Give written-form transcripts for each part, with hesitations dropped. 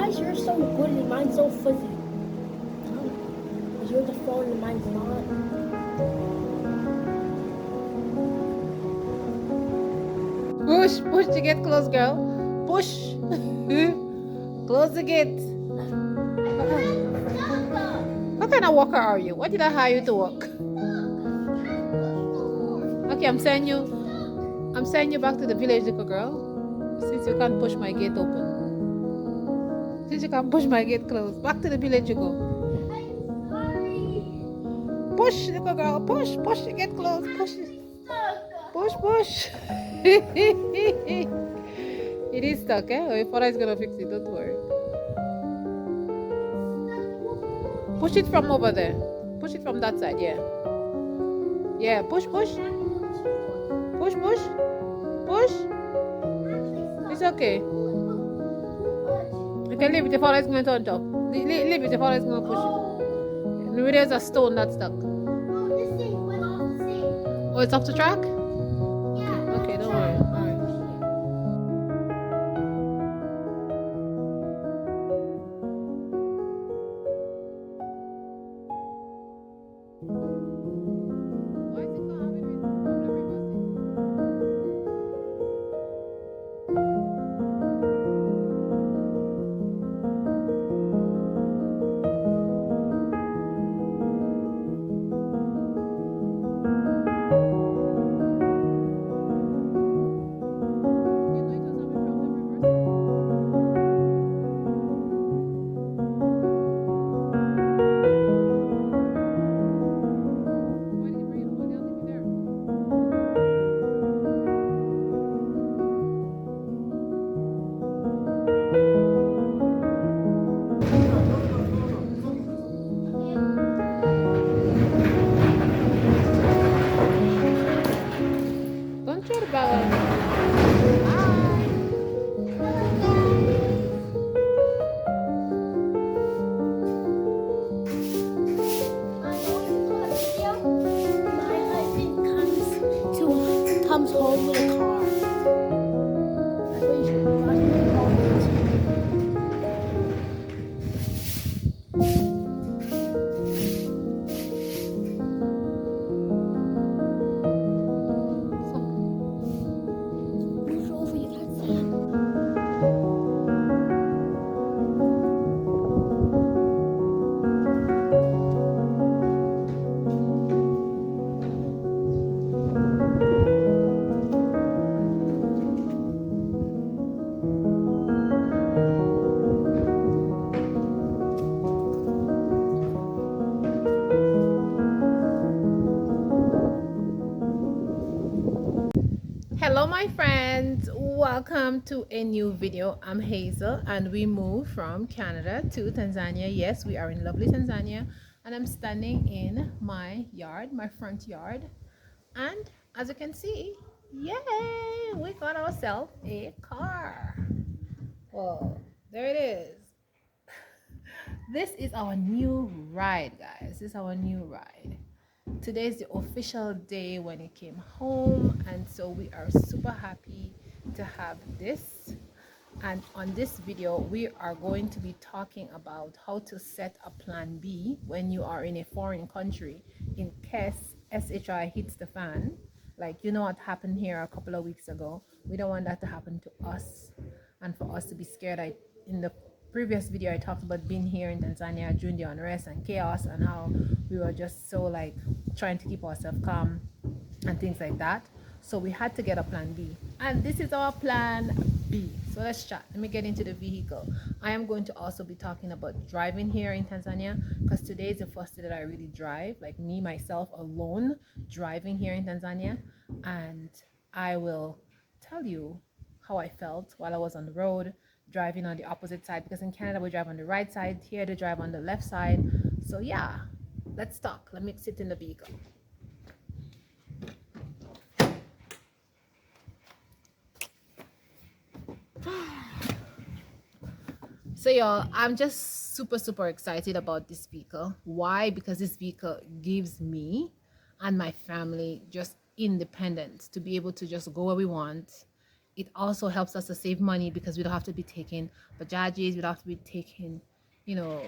Gosh, you're so good and mine's so fuzzy. You're the phone and mine's not. Push to get close, girl. Push. Close the gate. What kind of walker are you? What did I hire you to walk? Okay, I'm sending you back to the village, little girl. Since you can't push my gate open. Since you can't push my gate closed. Back to the village you go. Push, little girl. Push to get close. Push. It is stuck, eh? Your father is gonna fix it, don't worry. Push it from over there. Push it from that side, yeah. Yeah, push. Push. It's okay. You can leave it, your father is going to on top. Leave it, your father is going to push it. Maybe there's a stone that's stuck. Oh, it's off the track? Okay, don't worry. Why is it not having a problem reversing? You know it was having problem reversing? Why did you bring it over there? Leave it there. Don't try to balance. My husband comes home with a car. That's what you should do. Move over, you can't stand. Hello my friends, welcome to a new video. I'm Hazel and we moved from Canada to Tanzania. Yes, we are in lovely Tanzania and I'm standing in my yard, my front yard, and as you can see, yay, we got ourselves a car. Well, there it is. This is our new ride, guys. This is our new ride. Today is the official day when it came home, and so we are super happy to have this. And on this video we are going to be talking about how to set a plan B when you are in a foreign country in case SHI hits the fan. Like, you know what happened here a couple of weeks ago. We don't want that to happen to us and for us to be scared. In the previous video I talked about being here in Tanzania during the unrest and chaos and how we were just so like trying to keep ourselves calm and things like that. So we had to get a plan B, and this is our plan B. So let's chat. Let me get into the vehicle. I am going to also be talking about driving here in Tanzania, because today is the first day that I really drive, like me myself alone driving here in Tanzania. And I will tell you how I felt while I was on the road driving on the opposite side, because in Canada we drive on the right side, here they drive on the left side. So yeah, let's talk. Let me sit in the vehicle. So y'all, I'm just super excited about this vehicle. Why? Because this vehicle gives me and my family just independence to be able to just go where we want. it also helps us to save money because we don't have to be taking bajajis, we don't have to be taking, you know,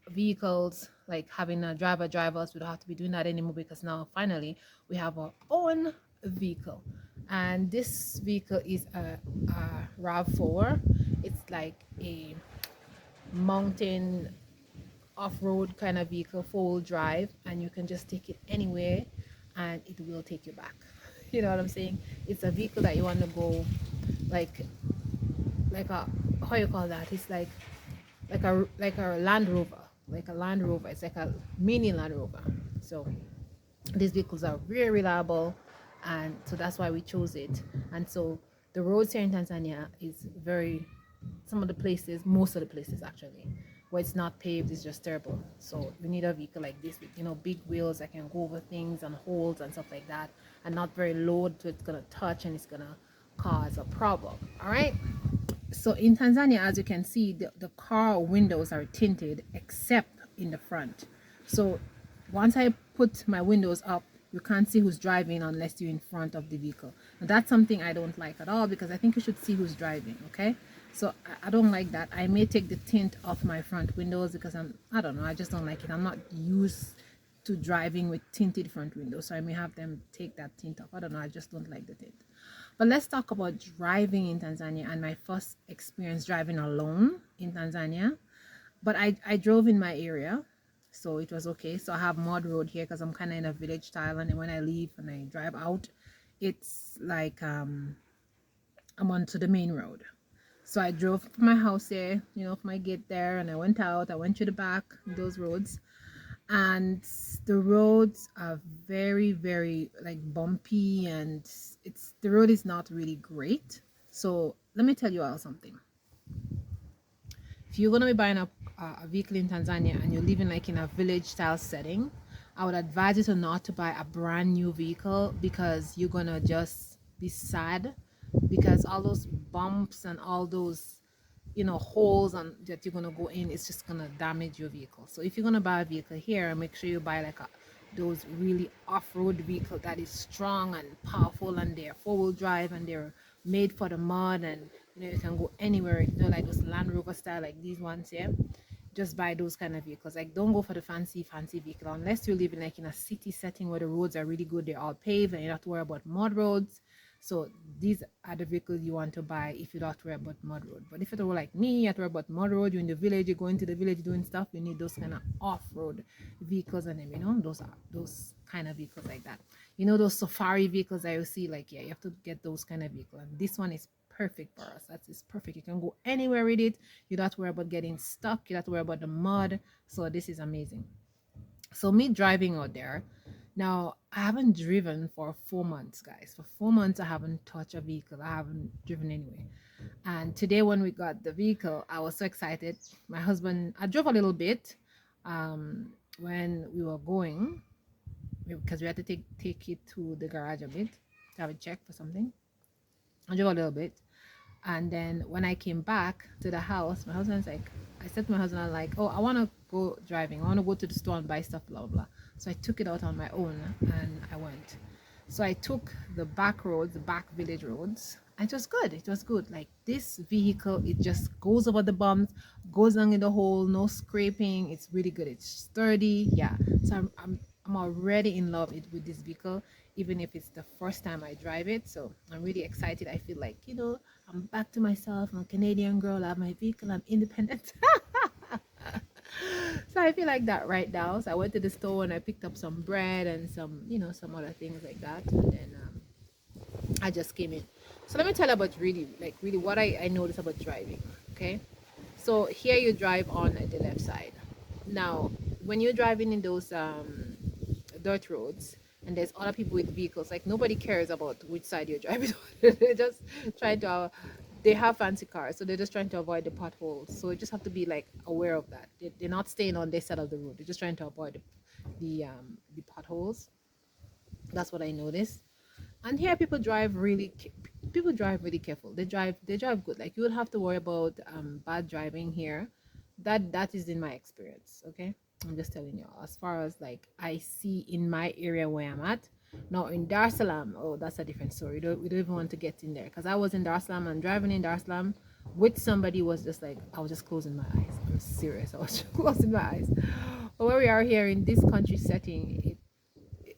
vehicles, like having a driver drive us. We don't have to be doing that anymore because now finally we have our own vehicle. And this vehicle is a RAV4. It's like a mountain off-road kind of vehicle, four-wheel drive, and you can just take it anywhere and it will take you back. You know what I'm saying? It's a vehicle that you want to go like a, how you call that? It's like a Land Rover, like a Land Rover. It's like a mini Land Rover. So these vehicles are very reliable, and so that's why we chose it. And so the roads here in Tanzania is very, some of the places, most of the places actually, where it's not paved is just terrible. So we need a vehicle like this with, you know, big wheels that can go over things and holes and stuff like that, and not very low so it's gonna touch and it's gonna cause a problem. All right. So in Tanzania, as you can see, the car windows are tinted except in the front. So once I put my windows up, you can't see who's driving unless you're in front of the vehicle. And that's something I don't like at all, because I think you should see who's driving, okay? So I don't like that. I may take the tint off my front windows because I don't know, I just don't like it. I'm not used to driving with tinted front windows, so I may have them take that tint off. I don't know, I just don't like the tint. But let's talk about driving in Tanzania and my first experience driving alone in Tanzania. But I drove in my area, so it was okay. So I have mud road here because I'm kind of in a village style, and then when I leave and I drive out, it's like I'm onto the main road. So I drove from my house here, you know, from my gate there, and I went out. I went to the back, those roads, and the roads are very, very like bumpy, and the road is not really great. So let me tell you all something. If you're going to be buying a vehicle in Tanzania and you're living like in a village style setting, I would advise you to not to buy a brand new vehicle, because you're going to just be sad, because all those bumps and all those, you know, holes and that you're going to go in, it's just going to damage your vehicle. So if you're going to buy a vehicle here, make sure you buy like those really off-road vehicle that is strong and powerful, and they're four-wheel drive and they're made for the mud, and you know you can go anywhere, you know, like those Land Rover style, like these ones here. Just buy those kind of vehicles. Like, don't go for the fancy vehicle unless you're living like in a city setting where the roads are really good, they're all paved and you don't have to worry about mud roads. So these are the vehicles you want to buy if you don't have to worry about mud road. But if you're like me, you have to worry about mud road, you're in the village, you're going to the village doing stuff, you need those kind of off-road vehicles, and then, you know, those kind of vehicles like that. You know, those safari vehicles that you see, like, yeah, you have to get those kind of vehicles. And this one is perfect for us. It's perfect. You can go anywhere with it. You don't have to worry about getting stuck. You don't have to worry about the mud. So this is amazing. So me driving out there, now I haven't driven for 4 months, guys. For 4 months, I haven't touched a vehicle. I haven't driven anyway. And today, when we got the vehicle, I was so excited. My husband, I drove a little bit when we were going, because we had to take it to the garage a bit to have a check for something. I drove a little bit. And then when I came back to the house, my husband's like, I said to my husband, I'm like, oh, I want to go driving. I want to go to the store and buy stuff, blah, blah, blah. So I took it out on my own and I went. So I took the back roads, the back village roads. And it was good. It was good. Like, this vehicle, it just goes over the bumps, goes down in the hole, no scraping. It's really good. It's sturdy. Yeah. So I'm already in love with this vehicle, even if it's the first time I drive it. So I'm really excited. I feel like, you know, I'm back to myself. I'm a Canadian girl. I have my vehicle. I'm independent. So I feel like that right now. So I went to the store and I picked up some bread and some, you know, some other things like that. And then I just came in. So let me tell you about really what I noticed about driving. Okay. So here you drive on the left side. Now, when you're driving in those dirt roads, and there's other people with vehicles, like, nobody cares about which side you're driving on. They're just trying to they have fancy cars, so they're just trying to avoid the potholes. So you just have to be like aware of that. They're not staying on this side of the road, they're just trying to avoid the potholes. That's what I noticed. And here people drive really careful. They drive good. Like, you would have to worry about bad driving here. That is in my experience. Okay, I'm just telling you, as far as like I see in my area where I'm at, Now in Dar es Salaam, oh, that's a different story. We don't even want to get in there because I was in Dar es Salaam and driving in Dar es Salaam with somebody was just like I was just closing my eyes. I'm serious. I was just closing my eyes. But where we are here in this country setting,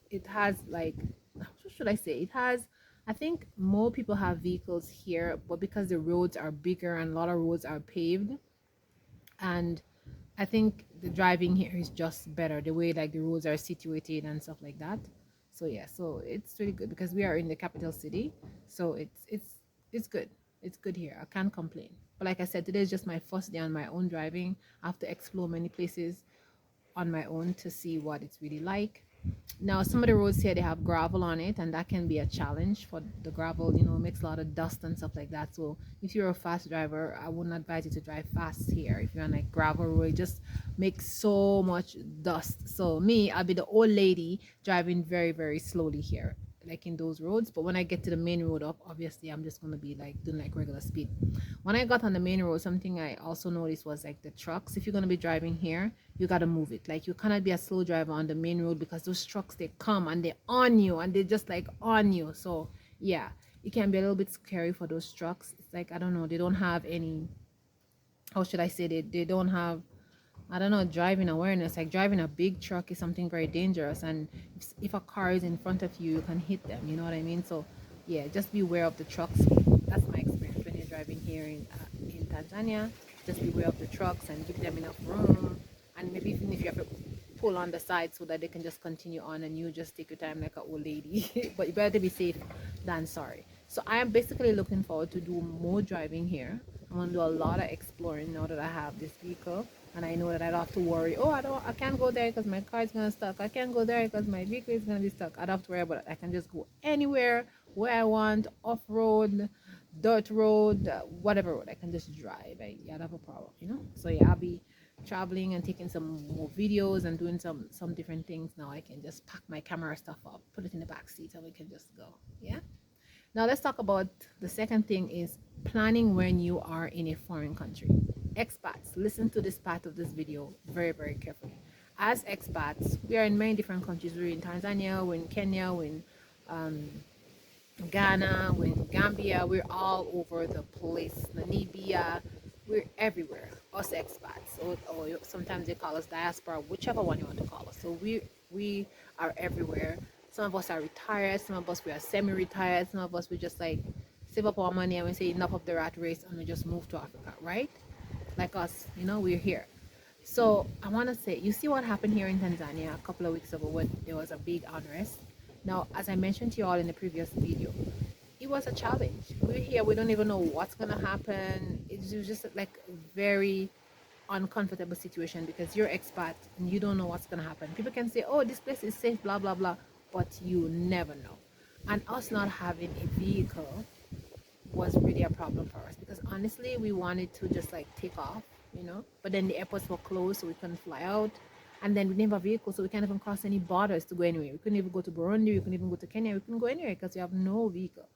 it has like what should I say? It has I think more people have vehicles here, but because the roads are bigger and a lot of roads are paved, and I think the driving here is just better the way like the roads are situated and stuff like that. So yeah, so it's really good because we are in the capital city, so it's good. It's good here. I can't complain. But like I said, today is just my first day on my own driving. I have to explore many places on my own to see what it's really like. Now, some of the roads here they have gravel on it, and that can be a challenge for the gravel. You know, it makes a lot of dust and stuff like that. So, if you're a fast driver, I wouldn't advise you to drive fast here. If you're on like gravel road, it just makes so much dust. So, me, I'll be the old lady driving very, very slowly here, like in those roads. But when I get to the main road up, obviously, I'm just gonna be like doing like regular speed. When I got on the main road, something I also noticed was like the trucks. If you're gonna be driving here, you gotta move it. Like you cannot be a slow driver on the main road because those trucks they come and they're on you and they're just like on you. So yeah, it can be a little bit scary for those trucks. It's like I don't know, they don't have any. How should I say they don't have I don't know, driving awareness. Like driving a big truck is something very dangerous, and if a car is in front of you, you can hit them. You know what I mean? So, yeah, just be aware of the trucks. That's my experience when you're driving here in Tanzania. Just be aware of the trucks and give them enough room, and maybe even if you have to pull on the side so that they can just continue on, and you just take your time like an old lady. But you better be safe than sorry. So I am basically looking forward to do more driving here. I'm gonna do a lot of exploring now that I have this vehicle, and I know that I don't have to worry. Oh, I can't go there because my car is gonna stuck. I can't go there because my vehicle is gonna be stuck. I don't have to worry about it. I can just go anywhere where I want, off road, dirt road, whatever road. I can just drive. I don't have a problem, you know. So yeah, I'll be traveling and taking some more videos and doing some different things. Now I can just pack my camera stuff up, put it in the back seat, and we can just go. Yeah. Now let's talk about the second thing is planning when you are in a foreign country. Expats, listen to this part of this video very, very carefully. As expats, we are in many different countries. We're in Tanzania, we're in Kenya, we're in Ghana, we're in Gambia, we're all over the place. Namibia, we're everywhere. Us expats, or sometimes they call us diaspora, whichever one you want to call us. So we are everywhere. Some of us are retired, some of us we are semi-retired, some of us we just like save up our money and we say enough of the rat race and we just move to Africa, right? Like us, you know, we're here. So I want to say, you see what happened here in Tanzania a couple of weeks ago when there was a big unrest. Now, as I mentioned to you all in the previous video, it was a challenge. We're here, we don't even know what's gonna happen. It was just like a very uncomfortable situation because you're expat and you don't know what's gonna happen. People can say, "Oh, this place is safe," blah blah blah, but you never know. And us not having a vehicle was really a problem for us because honestly we wanted to just like take off, you know, but then the airports were closed so we couldn't fly out, and then we didn't have a vehicle so we can't even cross any borders to go anywhere. We couldn't even go to Burundi, we couldn't even go to Kenya, we couldn't go anywhere because we have no vehicle.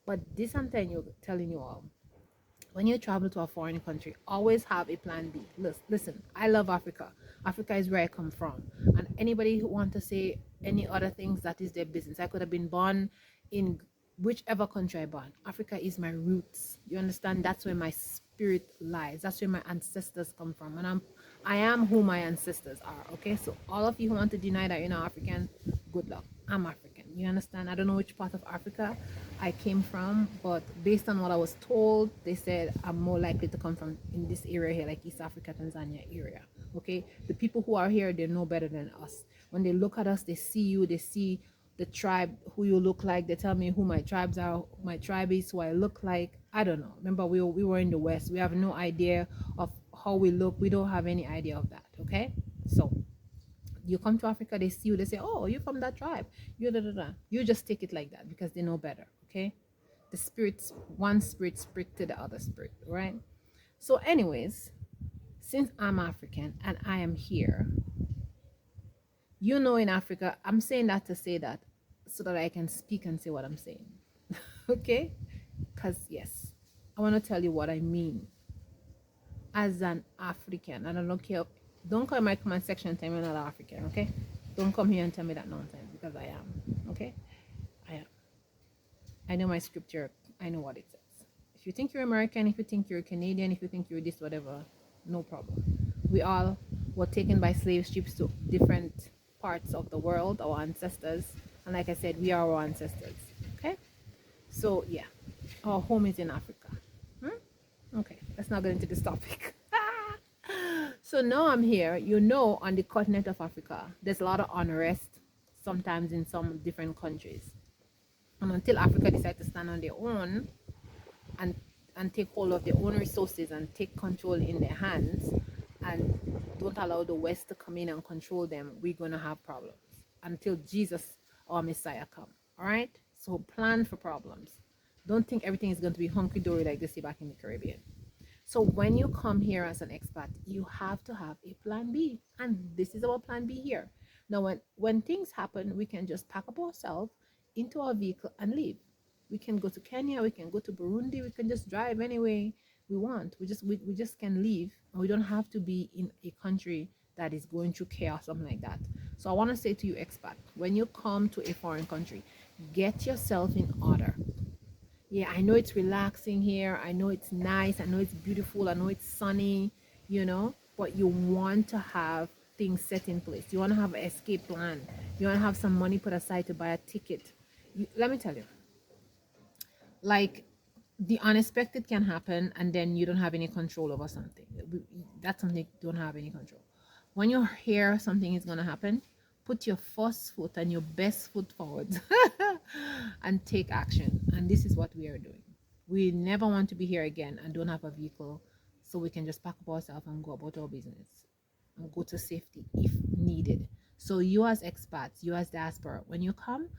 But this I'm telling you all, when you travel to a foreign country, always have a plan B. Listen, I love Africa. Africa is where I come from. And anybody who want to say any other things, that is their business. I could have been born in whichever country I born. Africa is my roots. You understand? That's where my spirit lies. That's where my ancestors come from. And I am who my ancestors are. Okay? So all of you who want to deny that you're not African, good luck. I'm African. You understand? I don't know which part of Africa I came from, but based on what I was told, they said I'm more likely to come from in this area here, like East Africa, Tanzania area. Okay? The people who are here, they know better than us. When they look at us, they see you, they see the tribe, who you look like. They tell me who my tribes are, who my tribe is, who I look like. I don't know. Remember, we were in the West. We have no idea of how we look. We don't have any idea of that. Okay? So you come to Africa, they see you, they say, "Oh, you're from that tribe." You da, da, da. You just take it like that because they know better. Okay? The spirits, one spirit speak to the other spirit, right? So, anyways, since I'm African and I am here, you know, in Africa, I'm saying that to say that so that I can speak and say what I'm saying. Okay? Because, yes, I want to tell you what I mean as an African. And I don't care. Don't come in my comment section and tell me I'm not African, okay? Don't come here and tell me that nonsense because I am, okay? I know my scripture. I know what it says. If you think you're American, if you think you're Canadian, if you think you're this, whatever, no problem. We all were taken by slave ships to different parts of the world, our ancestors. And like I said, we are our ancestors. Okay? So, yeah, our home is in Africa. Okay, let's not get into this topic. So now I'm here, on the continent of Africa, there's a lot of unrest sometimes in some different countries. And until Africa decides to stand on their own and take hold of their own resources and take control in their hands and don't allow the West to come in and control them, we're gonna have problems until Jesus or Messiah come. All right. So plan for problems. Don't think everything is going to be hunky dory like they say back in the Caribbean. So when you come here as an expat, you have to have a plan B. And this is our plan B here. Now, when things happen, we can just pack up ourselves into our vehicle and leave. We can go to Kenya, we can go to Burundi, we can just drive anyway we want. We just can leave, and we don't have to be in a country that is going through chaos, something like that. So I want to say to you, expat, when you come to a foreign country, get yourself in order. Yeah, I know it's relaxing here. I know it's nice. I know it's beautiful. I know it's sunny, but you want to have things set in place. You want to have an escape plan. You want to have some money put aside to buy a ticket. Let me tell you, like, the unexpected can happen and then you don't have any control over something. That's something you don't have any control. When you hear something is going to happen, put your first foot and your best foot forward and take action. And this is what we are doing. We never want to be here again and don't have a vehicle, so we can just pack up ourselves and go about our business and go to safety if needed. So you as expats, you as diaspora, when you come,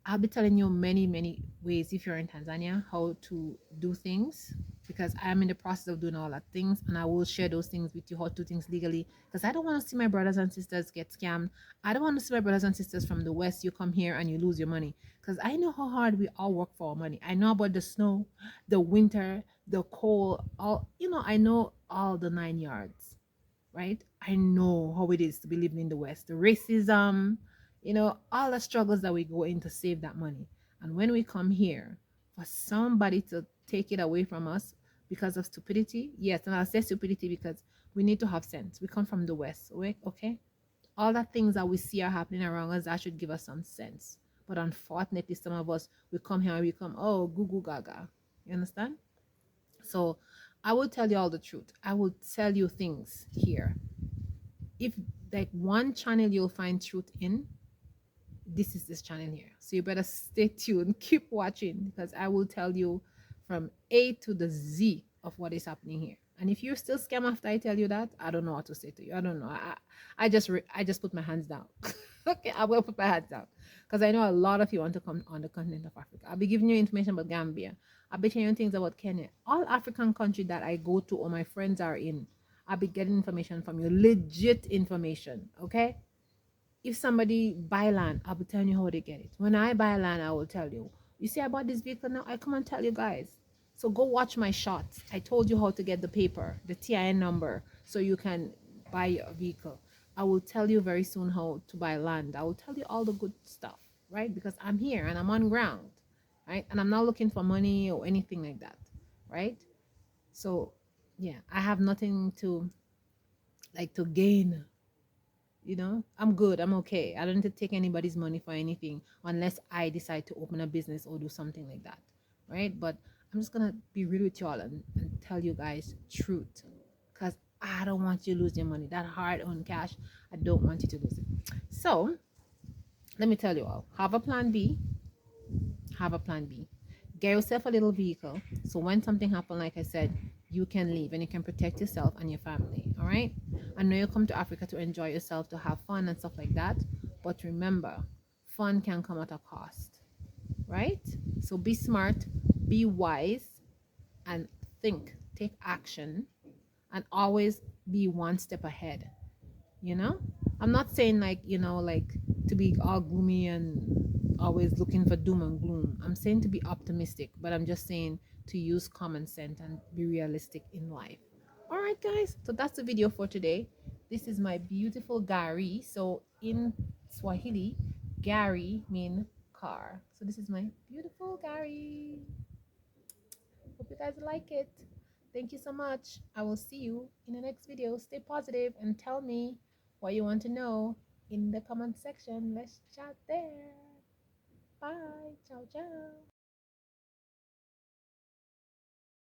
I'll be telling you many, many ways if you're in Tanzania how to do things, because I'm in the process of doing all that things, and I will share those things with you, how to do things legally, because I don't want to see my brothers and sisters get scammed. I don't want to see my brothers and sisters from the West, you come here and you lose your money, because I know how hard we all work for our money. I know about the snow, the winter, the cold, I know all the 9 yards, right? I know how it is to be living in the West, the racism, all the struggles that we go in to save that money. And when we come here, for somebody to take it away from us because of stupidity, yes, and I'll say stupidity because we need to have sense. We come from the West, okay? All the things that we see are happening around us, that should give us some sense. But unfortunately, some of us, we come here and we come, oh, goo goo gaga. You understand? So I will tell you all the truth. I will tell you things here. If like one channel you'll find truth in, this channel here. So you better stay tuned, keep watching, because I will tell you from A to the Z of what is happening here. And if you're still scam after I tell you that, I don't know what to say to you. I don't know. I just put my hands down. Okay, I will put my hands down, because I know a lot of you want to come on the continent of Africa. I'll be giving you information about Gambia. I'll be telling you things about Kenya. All African country that I go to or my friends are in, I'll be getting information from you, legit information. Okay. If somebody buy land, I'll be telling you how they get it. When I buy land, I will tell you. You see, I bought this vehicle now. I come and tell you guys. So go watch my shots. I told you how to get the paper, the TIN number, so you can buy your vehicle. I will tell you very soon how to buy land. I will tell you all the good stuff, right? Because I'm here and I'm on ground, right? And I'm not looking for money or anything like that, right? So, yeah, I have nothing to gain. I'm good. I'm okay. I don't need to take anybody's money for anything unless I decide to open a business or do something like that, right? But I'm just gonna be real with y'all and tell you guys truth, because I don't want you to lose your money. That hard-earned cash, I don't want you to lose it. So let me tell you all, have a plan B. Have a plan B. Get yourself a little vehicle, so when something happens, like I said, you can leave and you can protect yourself and your family. All right. I know you come to Africa to enjoy yourself, to have fun and stuff like that, but remember, fun can come at a cost, right? So be smart, be wise, and think, take action, and always be one step ahead. you know I'm not saying, like to be all gloomy and always looking for doom and gloom. I'm saying to be optimistic, but I'm just saying to use common sense and be realistic in life. All right, guys, so that's the video for today. This is my beautiful gari. So in Swahili, gari mean car. So this is my beautiful Gary. Hope you guys like it. Thank you so much. I will see you in the next video. Stay positive and tell me what you want to know in the comment section. Let's chat there. Bye. Ciao, ciao.